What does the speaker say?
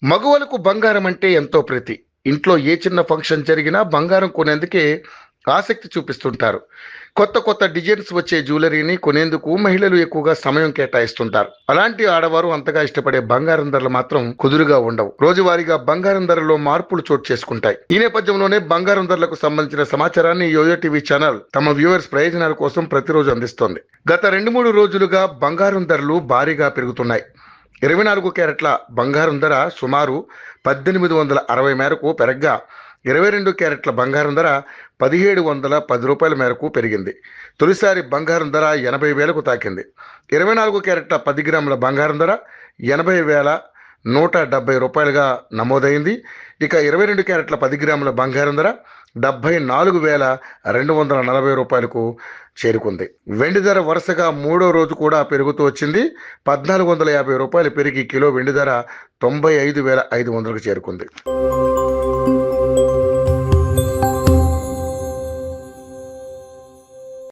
మగవాళ్ళకు బంగారం అంటే ఎంతో ప్రీతి. ఇంట్లో ఏ చిన్న ఫంక్షన్ జరిగినా బంగారం కొనేందుకే ఆసక్తి చూపిస్తుంటారు. కొత్త కొత్త డిజైన్స్ వచ్చే జ్యువెలరీని కొనేందుకు మహిళలు ఎక్కువగా సమయం కేటాయిస్తుంటారు. అలాంటి ఆడవారు అంతగా ఇష్టపడే బంగారం ధరలు మాత్రం కుదురుగా ఉండవు. రోజువారీగా బంగారం ధరలో మార్పులు చోటు చేసుకుంటాయి. ఈ నేపథ్యంలోనే బంగారం ధరలకు సంబంధించిన సమాచారాన్ని యోయో టీవీ ఛానల్ తమ వ్యూవర్స్ ప్రయోజనాల కోసం ప్రతిరోజు అందిస్తోంది. గత 2-3 రోజులుగా బంగారం ధరలు భారీగా పెరుగుతున్నాయి. 24 క్యారెట్ల బంగారం ధర సుమారు 1860 మేరకు పెరగ్గా, 22 క్యారెట్ల బంగారం ధర 1710 రూపాయల మేరకు పెరిగింది. తొలిసారి బంగారం ధర 80,000కు తాకింది. 24 క్యారెట్ల 10 గ్రాముల బంగారం ధర 80,170 రూపాయలుగా నమోదైంది. ఇక 22 క్యారెట్ల 10 గ్రాముల బంగారం ధర 74,240 రూపాయలకు చేరుకుంది. వెండి ధర వరుసగా 3వ రోజు కూడా పెరుగుతూ వచ్చింది. 1,450 రూపాయలు పెరిగి కిలో వెండి ధర 95,500కు చేరుకుంది.